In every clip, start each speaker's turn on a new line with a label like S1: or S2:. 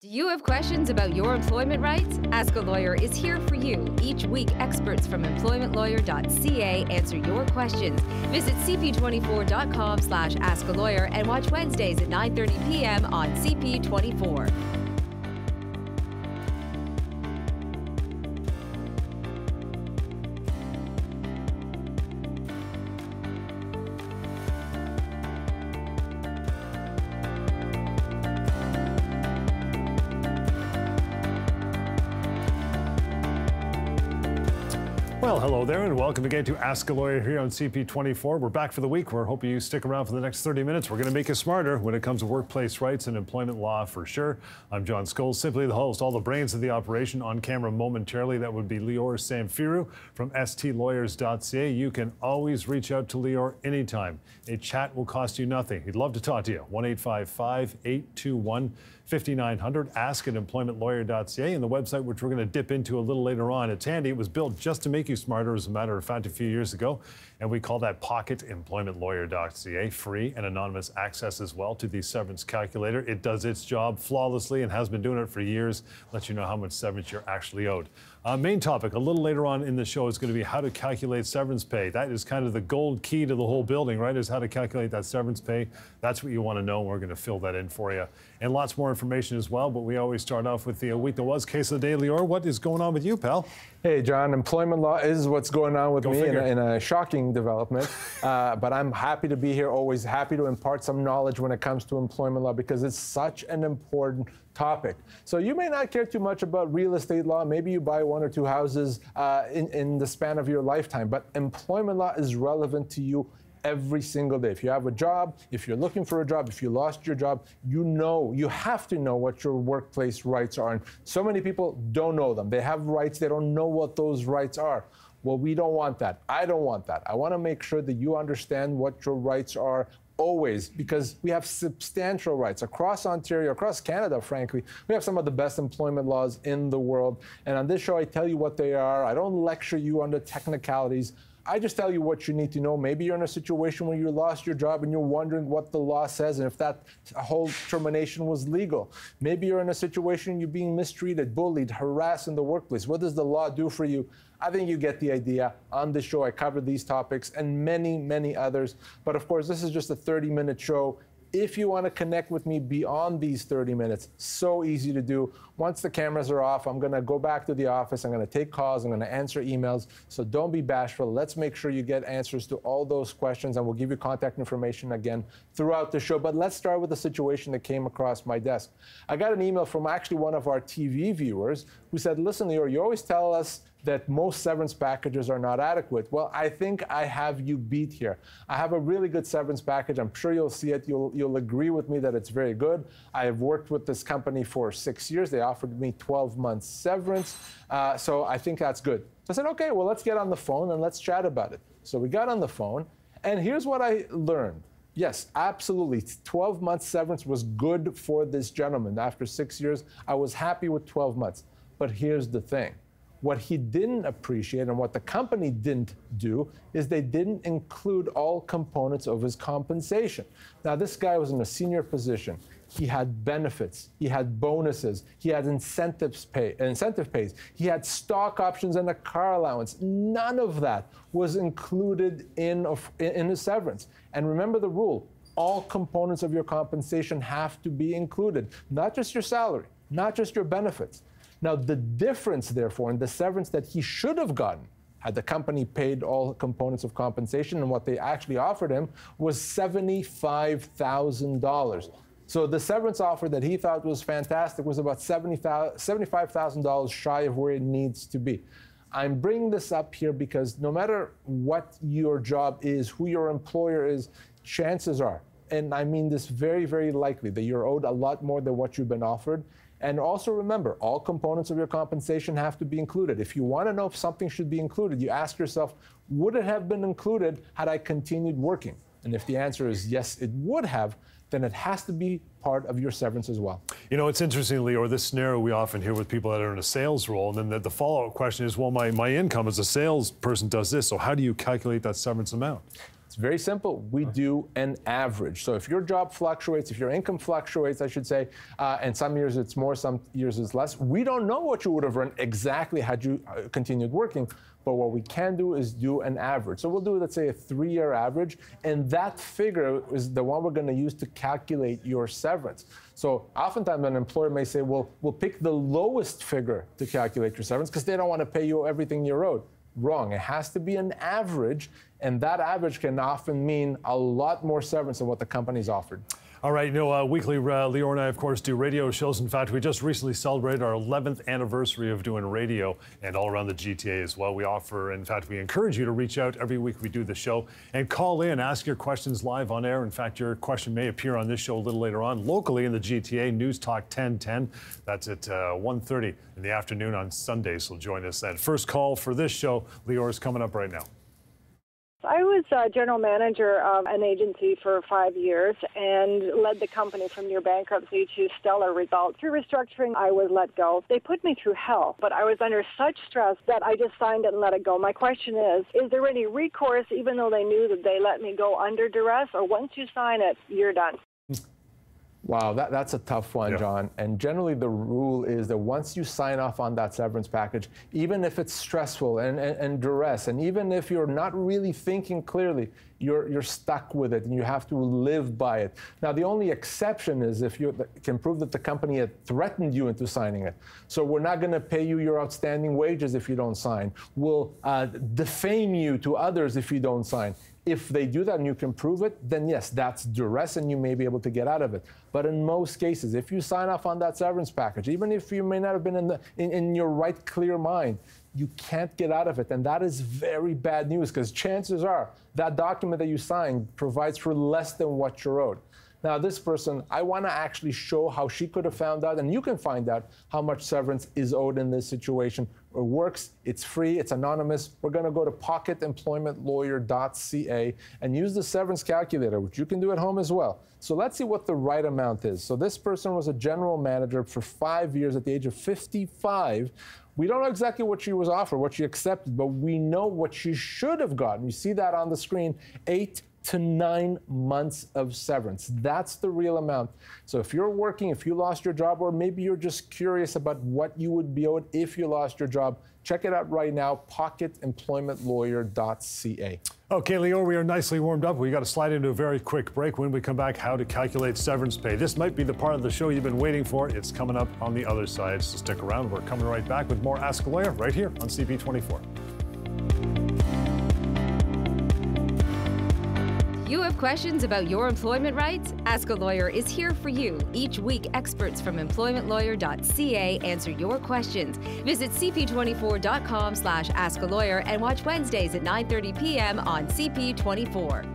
S1: Do you have questions about your employment rights? Ask a Lawyer is here for you. Each week, experts from EmploymentLawyer.ca answer your questions. Visit cp24.com/askalawyer and watch Wednesdays at 9:30 p.m. on CP24.
S2: Well, hello there, and welcome again to Ask a Lawyer here on CP24. We're back for the week. We're hoping you stick around for the next 30 minutes. We're going to make you smarter when it comes to workplace rights and employment law for sure. I'm John Scholes, simply the host. All the brains of the operation on camera momentarily. That would be Lior Samfiru from EmploymentLawyer.ca. You can always reach out to Lior anytime. A chat will cost you nothing. He'd love to talk to you. 1-855-821-5900. Ask at EmploymentLawyer.ca, and the website, which we're going to dip into a little later on. It's handy. It was built just to make you smarter, as a matter of fact, a few years ago, and we call that Pocket. EmploymentLawyer.ca, free and anonymous access as well to the severance calculator. It does its job flawlessly and has been doing it for years. Lets you know how much severance you're actually owed. Main topic a little later on in the show is going to be how to calculate severance pay. That is kind of the gold key to the whole building, right? Is how to calculate that severance pay. That's what you want to know. We're going to fill that in for you. And lots more information as well, but we always start off with the week that was case of the day. Lior, what is going on with you, pal?
S3: Hey, John, employment law is what's going on with me in a shocking development. But I'm happy to be here, always happy to impart some knowledge when it comes to employment law because it's such an important topic. So you may not care too much about real estate law. Maybe you buy one or two houses in the span of your lifetime, but employment law is relevant to you every single day. If you have a job, if you're looking for a job, if you lost your job, you have to know what your workplace rights are. And so many people don't know them. They have rights, they don't know what those rights are. Well, we don't want that. I don't want that. I want to make sure that you understand what your rights are always, because we have substantial rights across Ontario, across Canada, frankly. We have some of the best employment laws in the world. And on this show, I tell you what they are. I don't lecture you on the technicalities. I just tell you what you need to know. Maybe you're in a situation where you lost your job and you're wondering what the law says and if that whole termination was legal. Maybe you're in a situation you're being mistreated, bullied, harassed in the workplace. What does the law do for you? I think you get the idea. On this show, I cover these topics and many, many others. But of course, this is just a 30-minute show. If you want to connect with me beyond these 30 minutes, so easy to do. Once the cameras are off, I'm going to go back to the office. I'm going to take calls. I'm going to answer emails. So don't be bashful. Let's make sure you get answers to all those questions, and we'll give you contact information again throughout the show. But let's start with the situation that came across my desk. I got an email from actually one of our TV viewers who said, listen, Lior, you always tell us that most severance packages are not adequate. Well, I think I have you beat here. I have a really good severance package. I'm sure you'll see it. You'll agree with me that it's very good. I have worked with this company for 6 years. They offered me 12 months severance. So I think that's good. So I said, okay, well, let's get on the phone and let's chat about it. So we got on the phone, and here's what I learned. Yes, absolutely. 12 months severance was good for this gentleman. After 6 years, I was happy with 12 months. But here's the thing. What he didn't appreciate and what the company didn't do is they didn't include all components of his compensation. Now, this guy was in a senior position. He had benefits, he had bonuses, he had incentive pays, he had stock options and a car allowance. None of that was included in his severance. And remember the rule, all components of your compensation have to be included, not just your salary, not just your benefits. Now, the difference, therefore, in the severance that he should have gotten, had the company paid all components of compensation, and what they actually offered him was $75,000. So the severance offer that he thought was fantastic was about $75,000 shy of where it needs to be. I'm bringing this up here because no matter what your job is, who your employer is, chances are, and I mean this very, very likely, that you're owed a lot more than what you've been offered. And also remember, all components of your compensation have to be included. If you want to know if something should be included, you ask yourself, would it have been included had I continued working? And if the answer is yes, it would have, then it has to be part of your severance as well.
S2: You know, it's interesting, Lior, this scenario we often hear with people that are in a sales role, and then the follow-up question is, well, my income as a salesperson does this, so how do you calculate that severance amount?
S3: It's very simple. We do an average. So if your job fluctuates, if your income fluctuates, I should say, and some years it's more, some years it's less, we don't know what you would have earned exactly had you continued working. But what we can do is do an average. So we'll do, let's say, a 3-year average, and that figure is the one we're going to use to calculate your severance. So oftentimes an employer may say, well, we'll pick the lowest figure to calculate your severance because they don't want to pay you everything you're owed. Wrong. It has to be an average, and that average can often mean a lot more severance than what the company's offered.
S2: All right, weekly, Lior and I, of course, do radio shows. In fact, we just recently celebrated our 11th anniversary of doing radio, and all around the GTA as well. We offer, in fact, we encourage you to reach out every week we do the show and call in, ask your questions live on air. In fact, your question may appear on this show a little later on. Locally in the GTA, News Talk 1010. That's at 1:30 in the afternoon on Sunday, so join us then. First call for this show, Lior, is coming up right now.
S4: I was general manager of an agency for 5 years and led the company from near bankruptcy to stellar results. Through restructuring, I was let go. They put me through hell, but I was under such stress that I just signed it and let it go. My question is there any recourse, even though they knew that they let me go under duress, or once you sign it, you're done?
S3: Wow, that's a tough one, John. And generally the rule is that once you sign off on that severance package, even if it's stressful and duress, and even if you're not really thinking clearly, you're stuck with it and you have to live by it. Now, the only exception is if you can prove that the company had threatened you into signing it. So we're not going to pay you your outstanding wages if you don't sign. We'll defame you to others if you don't sign. If they do that and you can prove it, then yes, that's duress and you may be able to get out of it. But in most cases, if you sign off on that severance package, even if you may not have been in your right, clear mind, you can't get out of it. And that is very bad news because chances are that document that you signed provides for less than what you're owed. Now, this person, I want to actually show how she could have found out, and you can find out how much severance is owed in this situation. It works, it's free, it's anonymous. We're going to go to EmploymentLawyer.ca and use the severance calculator, which you can do at home as well. So let's see what the right amount is. So this person was a general manager for 5 years at the age of 55. We don't know exactly what she was offered, what she accepted, but we know what she should have gotten. You see that on the screen, 8 to 9 months of severance. That's the real amount. So if you're working, if you lost your job, or maybe you're just curious about what you would be owed if you lost your job, check it out right now, EmploymentLawyer.ca.
S2: Okay, Lior, we are nicely warmed up. We got to slide into a very quick break. When we come back, how to calculate severance pay. This might be the part of the show you've been waiting for. It's coming up on the other side, so stick around. We're coming right back with more Ask a Lawyer right here on CP24.
S1: You have questions about your employment rights? Ask a Lawyer is here for you. Each week, experts from EmploymentLawyer.ca answer your questions. Visit cp24.com/askalawyer and watch Wednesdays at 9:30 p.m. on CP24.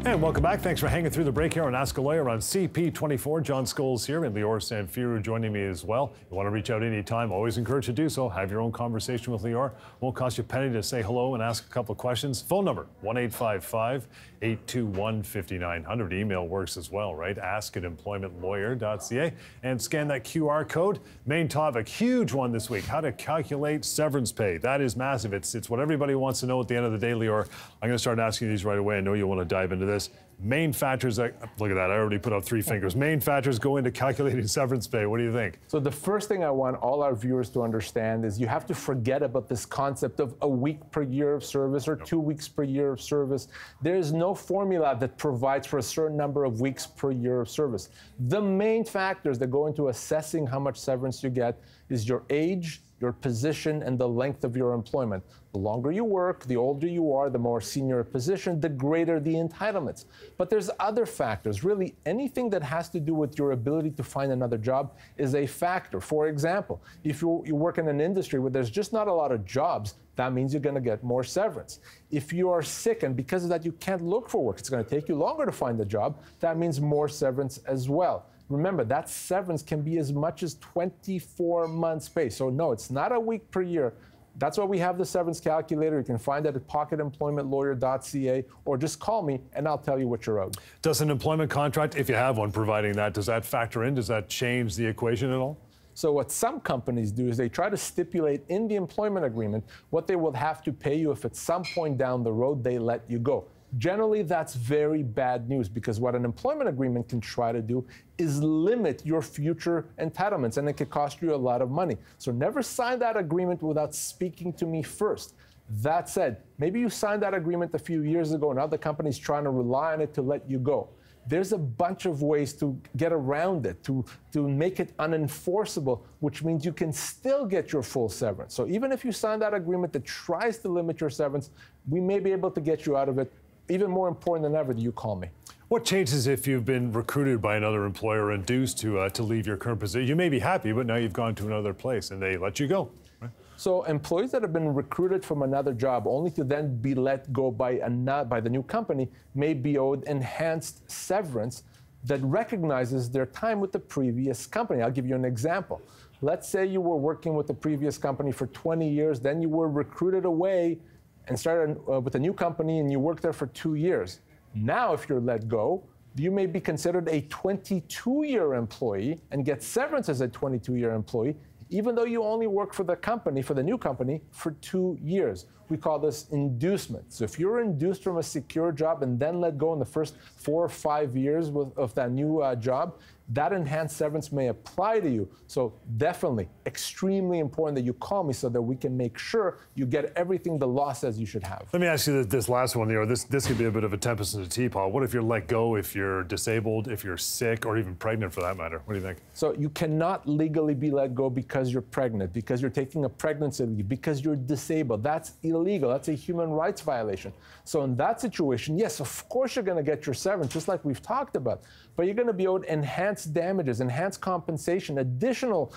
S2: And welcome back. Thanks for hanging through the break here on Ask a Lawyer on CP24. John Scholes here and Lior Samfiru joining me as well. You want to reach out anytime, always encourage you to do so. Have your own conversation with Lior. Won't cost you a penny to say hello and ask a couple of questions. Phone number, 1-855-821-5900. Email works as well, right? Ask@EmploymentLawyer.ca. And scan that QR code. Main topic, huge one this week, how to calculate severance pay. That is massive. It's what everybody wants to know at the end of the day, Lior. I'm going to start asking these right away. I know you want to dive into this. Main factors, look at that, I already put up 3 fingers. Main factors go into calculating severance pay. What do you think?
S3: So the first thing I want all our viewers to understand is you have to forget about this concept of a week per year of service or 2 weeks per year of service. There is no formula that provides for a certain number of weeks per year of service. The main factors that go into assessing how much severance you get is your age, your position, and the length of your employment. The longer you work, the older you are, the more senior a position, the greater the entitlements. But there's other factors. Really, anything that has to do with your ability to find another job is a factor. For example, if you work in an industry where there's just not a lot of jobs, that means you're going to get more severance. If you are sick and because of that you can't look for work, it's going to take you longer to find a job, that means more severance as well. Remember, that severance can be as much as 24 months pay. So no, it's not a week per year. That's why we have the severance calculator. You can find that at pocketemploymentlawyer.ca, or just call me and I'll tell you what you're owed.
S2: Does an employment contract, if you have one providing that, does that factor in? Does that change the equation at all?
S3: So what some companies do is they try to stipulate in the employment agreement what they will have to pay you if at some point down the road they let you go. Generally, that's very bad news, because what an employment agreement can try to do is limit your future entitlements, and it could cost you a lot of money. So never sign that agreement without speaking to me first. That said, maybe you signed that agreement a few years ago, and now the company's trying to rely on it to let you go. There's a bunch of ways to get around it, to make it unenforceable, which means you can still get your full severance. So even if you sign that agreement that tries to limit your severance, we may be able to get you out of it. Even more important than ever, do you call me.
S2: What changes if you've been recruited by another employer or induced to leave your current position? You may be happy, but now you've gone to another place and they let you go. Right?
S3: So employees that have been recruited from another job only to then be let go by the new company may be owed enhanced severance that recognizes their time with the previous company. I'll give you an example. Let's say you were working with the previous company for 20 years, then you were recruited away and started with a new company and you worked there for 2 years. Now, if you're let go, you may be considered a 22-year employee and get severance as a 22-year employee, even though you only work for the company, for the new company, for 2 years. We call this inducement. So if you're induced from a secure job and then let go in the first 4 or 5 years of that new job, that enhanced severance may apply to you. So definitely, extremely important that you call me so that we can make sure you get everything the law says you should have.
S2: Let me ask you this last one, Leo. This could be a bit of a tempest in a teapot. What if you're let go, if you're disabled, if you're sick, or even pregnant for that matter? What do you think?
S3: So you cannot legally be let go because you're pregnant, because you're taking a pregnancy leave, because you're disabled. That's illegal. That's a human rights violation. So in that situation, yes, of course you're going to get your severance, just like we've talked about. But you're going to be owed enhanced damages, enhanced compensation, additional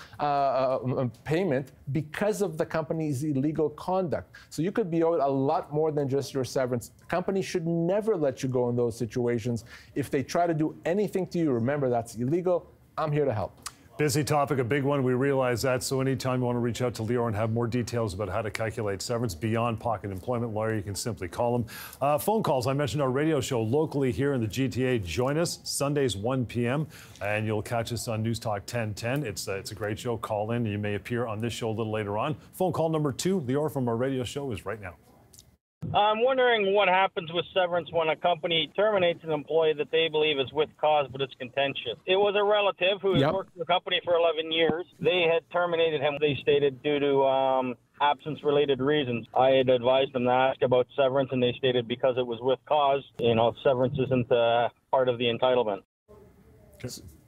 S3: payment because of the company's illegal conduct. So you could be owed a lot more than just your severance. Companies should never let you go in those situations. If they try to do anything to you, remember that's illegal. I'm here to help.
S2: Busy topic, a big one, we realize that. So anytime you want to reach out to Leo and have more details about how to calculate severance beyond Pocket Employment Lawyer, you can simply call him. Phone calls, I mentioned our radio show locally here in the GTA. Join us Sundays 1 p.m. and you'll catch us on News Talk 1010. It's a great show. Call in and you may appear on this show a little later on. Phone call number 2, Leo from our radio show is right now.
S5: I'm wondering what happens with severance when a company terminates an employee that they believe is with cause, but it's contentious. It was a relative who had worked for the company for 11 years. They had terminated him, they stated, due to absence-related reasons. I had advised them to ask about severance, and they stated because it was with cause, severance isn't part of the entitlement.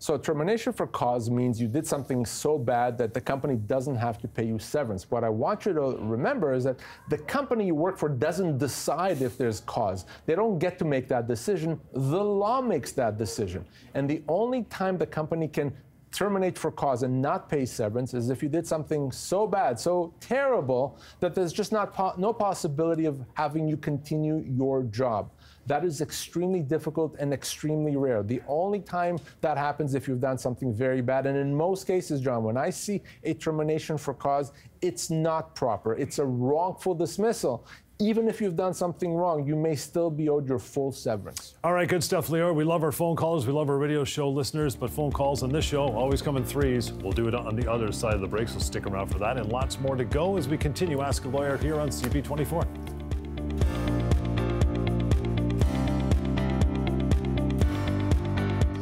S3: So termination for cause means you did something so bad that the company doesn't have to pay you severance. What I want you to remember is that the company you work for doesn't decide if there's cause. They don't get to make that decision. The law makes that decision. And the only time the company can terminate for cause and not pay severance is if you did something so bad, so terrible, that there's just no possibility of having you continue your job. That is extremely difficult and extremely rare. The only time that happens if you've done something very bad, and in most cases, John, when I see a termination for cause, it's not proper. It's a wrongful dismissal. Even if you've done something wrong, you may still be owed your full severance.
S2: All right, good stuff, Leo. We love our phone calls. We love our radio show listeners, but phone calls on this show always come in threes. We'll do it on the other side of the break, so stick around for that and lots more to go as we continue Ask a Lawyer here on CP24.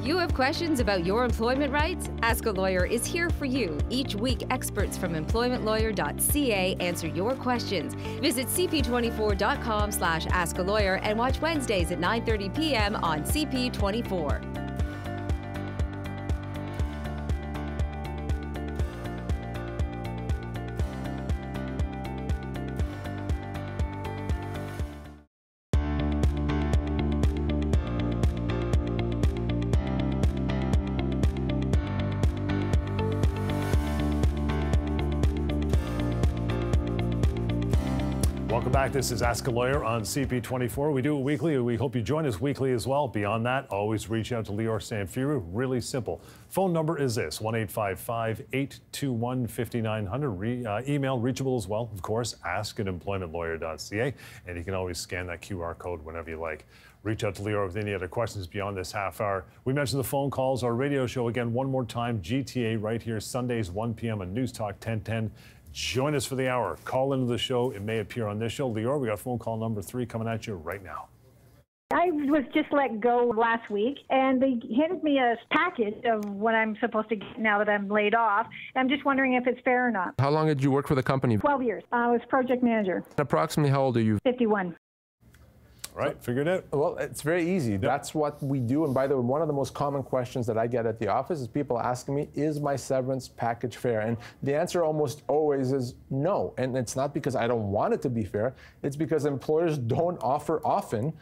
S1: You have questions about your employment rights? Ask a Lawyer is here for you. Each week, experts from EmploymentLawyer.ca answer your questions. Visit cp24.com/askalawyer and watch Wednesdays at 9:30 p.m. on CP24.
S2: Welcome back. This is Ask a Lawyer on CP24. We do it weekly. We hope you join us weekly as well. Beyond that, always reach out to Lior Samfiru. Really simple. Phone number is this, 1-855-821-5900. Email reachable as well, of course, ask@EmploymentLawyer.ca. And you can always scan that QR code whenever you like. Reach out to Lior with any other questions beyond this half hour. We mentioned the phone calls. Our radio show, again, one more time, GTA right here, Sundays, 1 p.m. on News Talk 1010. Join us for the hour. Call into the show. It may appear on this show. Lior, we got phone call number 3 coming at you right now.
S6: I was just let go last week, and they handed me a package of what I'm supposed to get now that I'm laid off. I'm just wondering if it's fair or not.
S3: How long did you work for the company?
S6: 12 years. I was project manager.
S3: Approximately how old are you?
S6: 51.
S2: Right, figured it.
S3: Well, it's very easy. Yep. That's what we do. And by the way, one of the most common questions that I get at the office is people asking me, is my severance package fair? And the answer almost always is no. And it's not because I don't want it to be fair. It's because employers don't offer often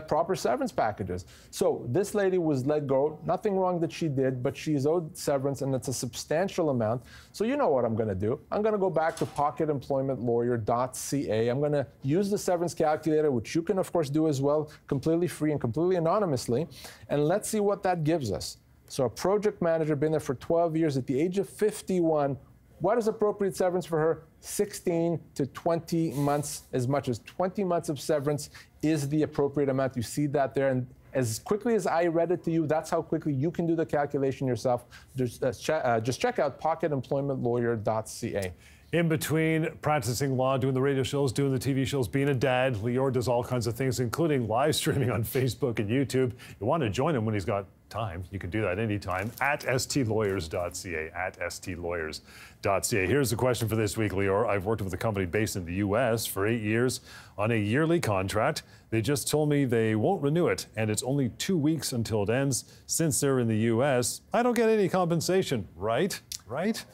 S3: proper severance packages. So this lady was let go. Nothing wrong that she did, but she's owed severance, and it's a substantial amount. So you know what I'm going to do. I'm going to go back to pocketemploymentlawyer.ca. I'm going to use the severance calculator, which you can, of course, do as well, completely free and completely anonymously. And let's see what that gives us. So a project manager, been there for 12 years, at the age of 51, what is appropriate severance for her? 16 to 20 months, as much as 20 months of severance is the appropriate amount. You see that there. And as quickly as I read it to you, that's how quickly you can do the calculation yourself. Just check out pocketemploymentlawyer.ca.
S2: In between practicing law, doing the radio shows, doing the TV shows, being a dad, Lior does all kinds of things, including live streaming on Facebook and YouTube. You want to join him when he's got time. You can do that anytime at stlawyers.ca, at stlawyers.ca. Here's the question for this week, Lior. I've worked with a company based in the U.S. for 8 years on a yearly contract. They just told me they won't renew it, and it's only 2 weeks until it ends. Since they're in the U.S., I don't get any compensation, right? Right?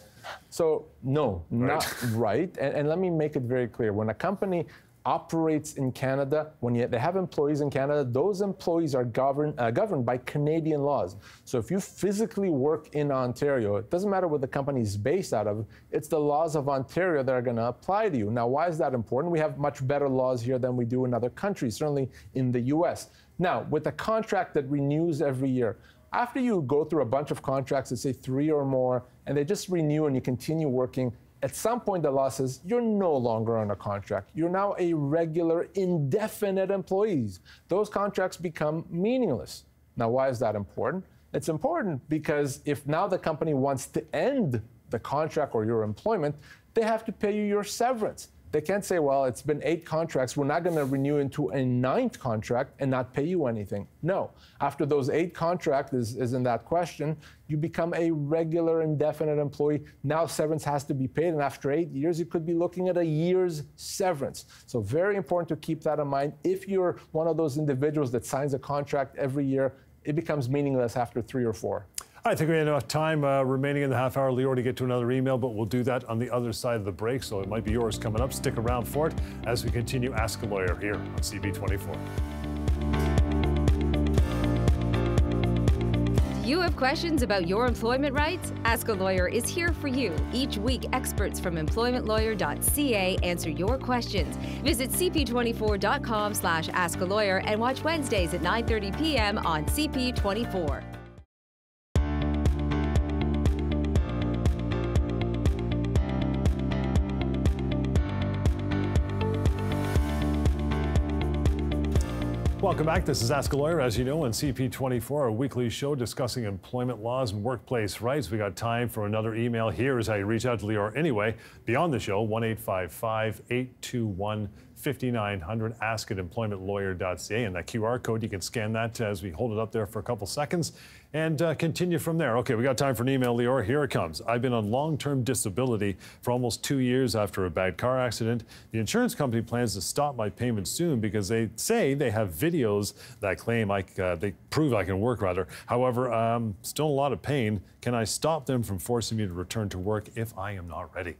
S3: So, no, not right. And let me make it very clear. When a company operates in Canada, when they have employees in Canada, those employees are governed by Canadian laws. So if you physically work in Ontario, it doesn't matter what the company is based out of, it's the laws of Ontario that are going to apply to you. Now, why is that important? We have much better laws here than we do in other countries, certainly in the US. Now, with a contract that renews every year, after you go through a bunch of contracts, let's say 3 or more, and they just renew and you continue working, at some point the law says you're no longer on a contract. You're now a regular, indefinite employee. Those contracts become meaningless. Now, why is that important? It's important because if now the company wants to end the contract or your employment, they have to pay you your severance. They can't say, well, it's been 8 contracts. We're not going to renew into a 9th contract and not pay you anything. No. After those 8 contracts is in that question, you become a regular indefinite employee. Now severance has to be paid. And after 8 years, you could be looking at a year's severance. So very important to keep that in mind. If you're one of those individuals that signs a contract every year, it becomes meaningless after 3 or 4.
S2: I think we have enough time remaining in the half hour, Lior, to get to another email, but we'll do that on the other side of the break, so it might be yours coming up. Stick around for it as we continue Ask a Lawyer here on CP24.
S1: Do you have questions about your employment rights? Ask a Lawyer is here for you. Each week, experts from EmploymentLawyer.ca answer your questions. Visit cp24.com/askalawyer and watch Wednesdays at 9:30 p.m. on CP24.
S2: Welcome back. This is Ask a Lawyer, as you know, on CP24, a weekly show discussing employment laws and workplace rights. We got time for another email. Here is how you reach out to Lior anyway. Beyond the show, 1-855-821-5900, ask@employmentlawyer.ca, and that QR code, you can scan that as we hold it up there for a couple seconds and continue from there. Okay, we got time for an email, Lior. Here it comes. I've been on long-term disability for almost 2 years after a bad car accident. The insurance company plans to stop my payments soon because they say they have videos that claim they prove I can work, rather. However, still a lot of pain. Can I stop them from forcing me to return to work if I am not ready?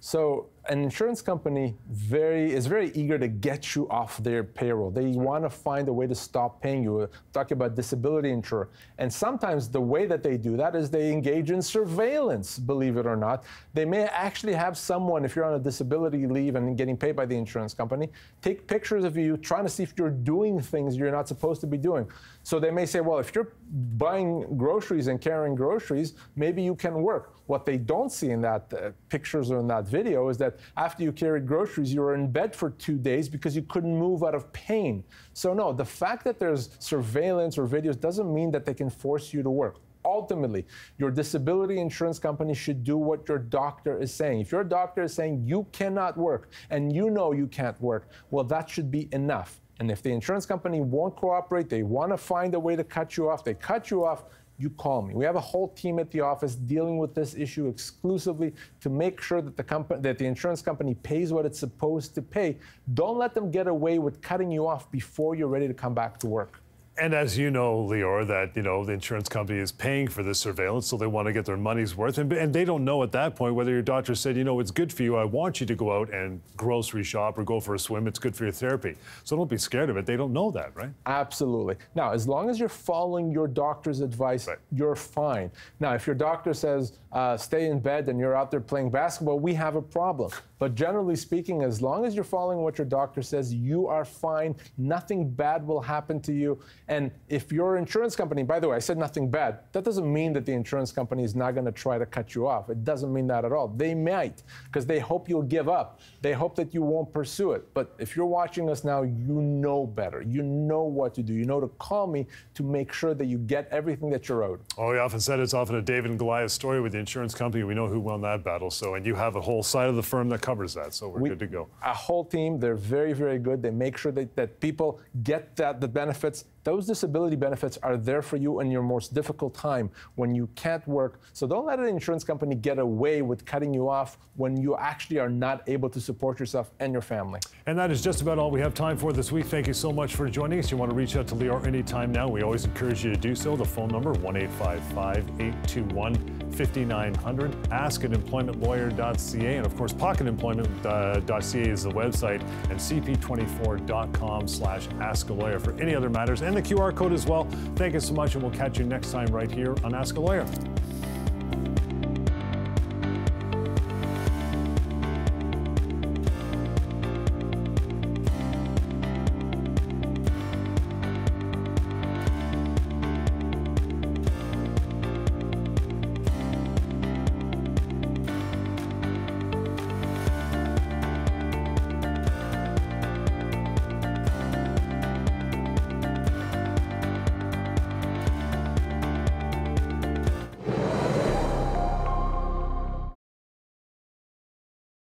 S3: So an insurance company is very eager to get you off their payroll. They want to find a way to stop paying you. We're talking about disability insurance. And sometimes the way that they do that is they engage in surveillance, believe it or not. They may actually have someone, if you're on a disability leave and getting paid by the insurance company, take pictures of you trying to see if you're doing things you're not supposed to be doing. So they may say, well, if you're buying groceries and carrying groceries, maybe you can work. What they don't see in that pictures or in that video is that after you carried groceries, you were in bed for 2 days because you couldn't move out of pain. So no, the fact that there's surveillance or videos doesn't mean that they can force you to work. Ultimately, your disability insurance company should do what your doctor is saying. If your doctor is saying you cannot work and you know you can't work, well, that should be enough. And if the insurance company won't cooperate, they want to find a way to cut you off, they cut you off, you call me. We have a whole team at the office dealing with this issue exclusively to make sure that the insurance company pays what it's supposed to pay. Don't let them get away with cutting you off before you're ready to come back to work.
S2: And as you know, Lior, that the insurance company is paying for this surveillance, so they want to get their money's worth. And they don't know at that point whether your doctor said, it's good for you. I want you to go out and grocery shop or go for a swim. It's good for your therapy. So don't be scared of it. They don't know that, right?
S3: Absolutely. Now, as long as you're following your doctor's advice, right, you're fine. Now, if your doctor says stay in bed and you're out there playing basketball, we have a problem. But generally speaking, as long as you're following what your doctor says, you are fine. Nothing bad will happen to you. And if your insurance company, by the way, I said nothing bad, that doesn't mean that the insurance company is not going to try to cut you off. It doesn't mean that at all. They might, because they hope you'll give up. They hope that you won't pursue it. But if you're watching us now, you know better. You know what to do. You know to call me to make sure that you get everything that you're owed.
S2: Oh, we often said it's often a David and Goliath story with the insurance company. We know who won that battle. So, and you have a whole side of the firm that covers that. So we're good to go.
S3: A whole team. They're very, very good. They make sure that people get the benefits. Those disability benefits are there for you in your most difficult time when you can't work. So don't let an insurance company get away with cutting you off when you actually are not able to support yourself and your family.
S2: And that is just about all we have time for this week. Thank you so much for joining us. You want to reach out to Lior anytime now. We always encourage you to do so. The phone number, 1-855-821-5900. Ask at EmploymentLawyer.ca. And of course, PocketEmployment.ca is the website, and CP24.com/AskALawyer for any other matters. And the QR code as well. Thank you so much, and we'll catch you next time right here on Ask a Lawyer.